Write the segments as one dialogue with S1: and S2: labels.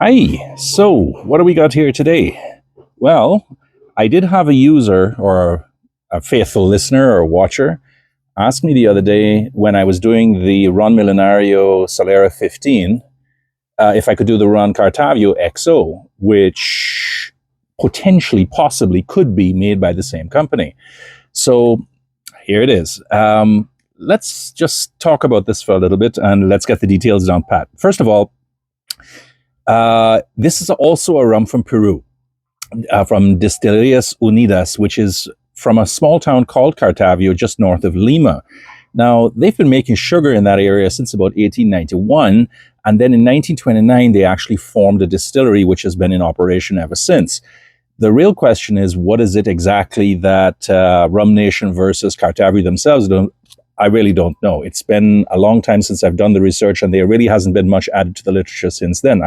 S1: Hi, so what do we got here today? Well, I did have a user or a faithful listener or watcher ask me the other day when I was doing the Ron Milenario Solera 15 if I could do the Ron Cartavio XO, which potentially, possibly could be made by the same company. So here it is. Let's just talk about this for a little bit and let's get the details down pat. First of all, this is also a rum from Peru, from Distillerías Unidas, which is from a small town called Cartavio, just north of Lima. Now, they've been making sugar in that area since about 1891, and then in 1929, they actually formed a distillery, which has been in operation ever since. The real question is, what is it exactly that Rum Nation versus Cartavio themselves don't? I really don't know. It's been a long time since I've done the research, and there really hasn't been much added to the literature since then.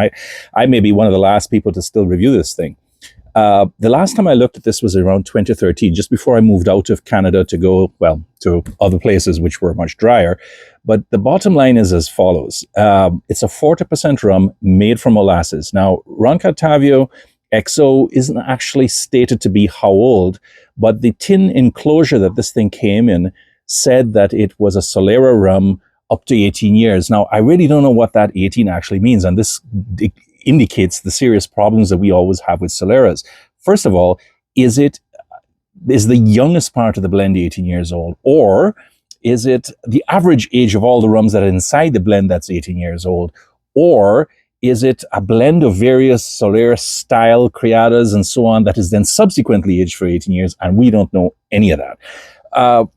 S1: I may be one of the last people to still review this thing. The last time I looked at this was around 2013, just before I moved out of Canada to go, well, to other places which were much drier. But the bottom line is as follows. It's a 40% rum made from molasses. Now, Ron Cartavio XO isn't actually stated to be how old, but the tin enclosure that this thing came in said that it was a Solera rum up to 18 years. Now, I really don't know what that 18 actually means, and this indicates the serious problems that we always have with Soleras. First of all, is the youngest part of the blend 18 years old, or is it the average age of all the rums that are inside the blend that's 18 years old, or is it a blend of various Solera style criadas and so on that is then subsequently aged for 18 years, and we don't know any of that.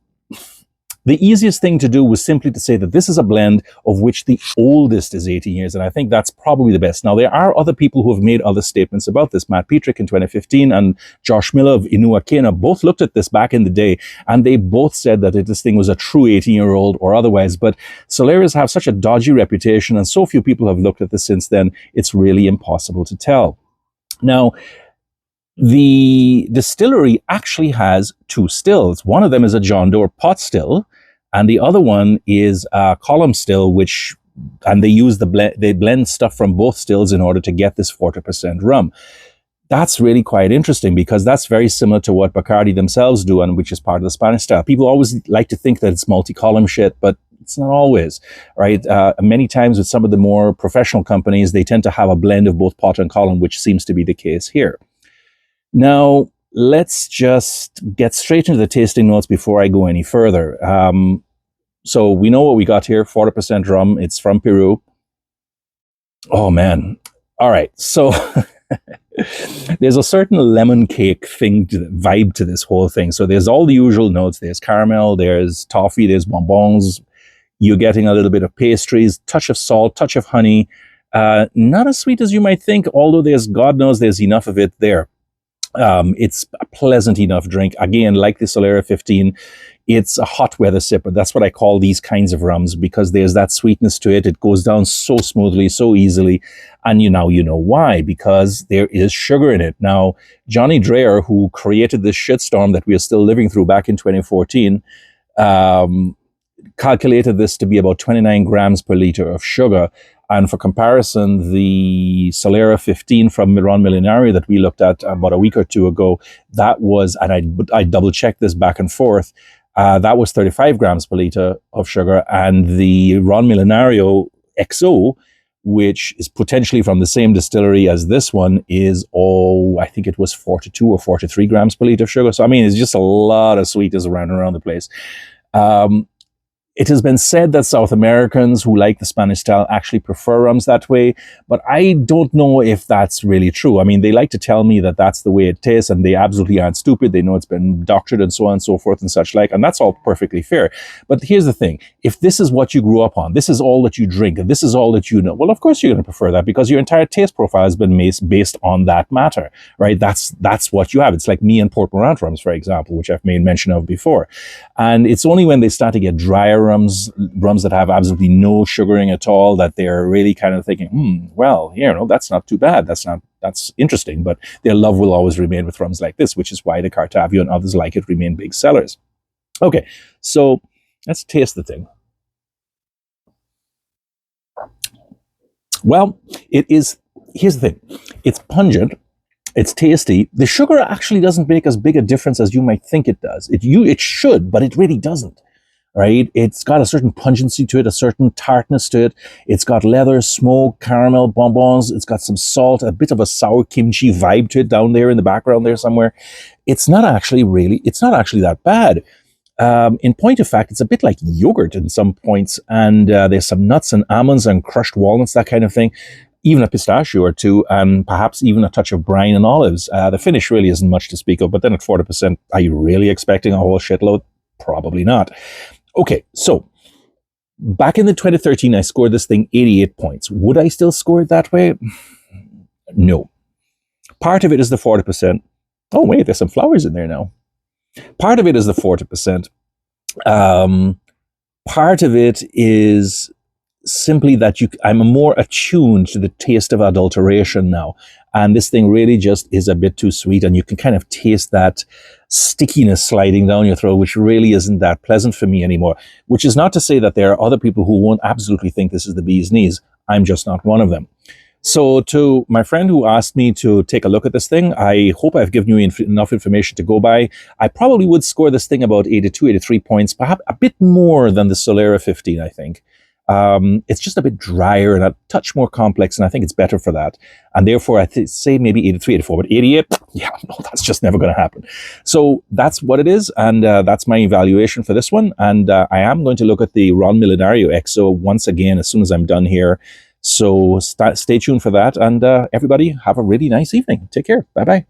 S1: The easiest thing to do was simply to say that this is a blend of which the oldest is 18 years, and I think that's probably the best. Now, there are other people who have made other statements about this. Matt Petrick in 2015 and Josh Miller of Inua Kena both looked at this back in the day, and they both said that this thing was a true 18-year-old or otherwise. But Soleras have such a dodgy reputation, and so few people have looked at this since then, it's really impossible to tell. Now, the distillery actually has two stills. One of them is a John Doe pot still, and the other one is a column still, and they blend stuff from both stills in order to get this 40% rum. That's really quite interesting because that's very similar to what Bacardi themselves do, and which is part of the Spanish style. People always like to think that it's multi-column shit, but it's not always, right? Many times with some of the more professional companies, they tend to have a blend of both pot and column, which seems to be the case here. Now, let's just get straight into the tasting notes before I go any further. So we know what we got here, 40% rum. It's from Peru. Oh, man. All right. So there's a certain lemon cake vibe to this whole thing. So there's all the usual notes. There's caramel, there's toffee, there's bonbons. You're getting a little bit of pastries, touch of salt, touch of honey. Not as sweet as you might think, although God knows there's enough of it there. It's a pleasant enough drink. Again, like the Solera 15, it's a hot weather sipper. That's what I call these kinds of rums because there's that sweetness to it. It goes down so smoothly, so easily. And you know why, because there is sugar in it. Now, Johnny Dreyer, who created this shitstorm that we are still living through back in 2014, calculated this to be about 29 grams per liter of sugar. And for comparison, the Solera 15 from Ron Milenario that we looked at about a week or two ago, that was, and I double-checked this back and forth, that was 35 grams per liter of sugar. And the Ron Milenario XO, which is potentially from the same distillery as this one, is, I think it was 42 or 43 grams per liter of sugar. So, I mean, it's just a lot of sweetness around the place. It has been said that South Americans who like the Spanish style actually prefer rums that way, but I don't know if that's really true. I mean, they like to tell me that that's the way it tastes, and they absolutely aren't stupid. They know it's been doctored and so on and so forth and such like, and that's all perfectly fair. But here's the thing. If this is what you grew up on, this is all that you drink, and this is all that you know, well, of course you're going to prefer that because your entire taste profile has been based on that matter, right? That's what you have. It's like me and Port Morant rums, for example, which I've made mention of before. And it's only when they start to get drier rums that have absolutely no sugaring at all, that they're really kind of thinking, well, that's not too bad. That's interesting. But their love will always remain with rums like this, which is why the Cartavio and others like it remain big sellers. Okay, so let's taste the thing. Well, it is here's the thing. It's pungent. It's tasty. The sugar actually doesn't make as big a difference as you might think it does. It should, but it really doesn't. Right? It's got a certain pungency to it, a certain tartness to it. It's got leather, smoke, caramel, bonbons. It's got some salt, a bit of a sour kimchi vibe to it down there in the background there somewhere. It's not actually that bad. In point of fact, it's a bit like yogurt in some points, and there's some nuts and almonds and crushed walnuts, that kind of thing. Even a pistachio or two, and perhaps even a touch of brine and olives. The finish really isn't much to speak of, but then at 40%, are you really expecting a whole shitload? Probably not. Okay, so back in the 2013, I scored this thing 88 points. Would I still score it that way? No. Part of it is the 40%. Oh, wait, there's some flowers in there now. Part of it is the 40%. Part of it is simply that I'm more attuned to the taste of adulteration now. And this thing really just is a bit too sweet, and you can kind of taste that stickiness sliding down your throat, which really isn't that pleasant for me anymore. Which is not to say that there are other people who won't absolutely think this is the bee's knees. I'm just not one of them. So to my friend who asked me to take a look at this thing, I hope I've given you enough information to go by. I probably would score this thing about 82, 83 points, perhaps a bit more than the Solera 15, I think. It's just a bit drier and a touch more complex, and I think it's better for that. And therefore, I say maybe 83, 84, but 88, yeah, no, that's just never going to happen. So that's what it is, and that's my evaluation for this one. And I am going to look at the Ron Millonario XO once again as soon as I'm done here. So stay tuned for that, and everybody have a really nice evening. Take care. Bye-bye.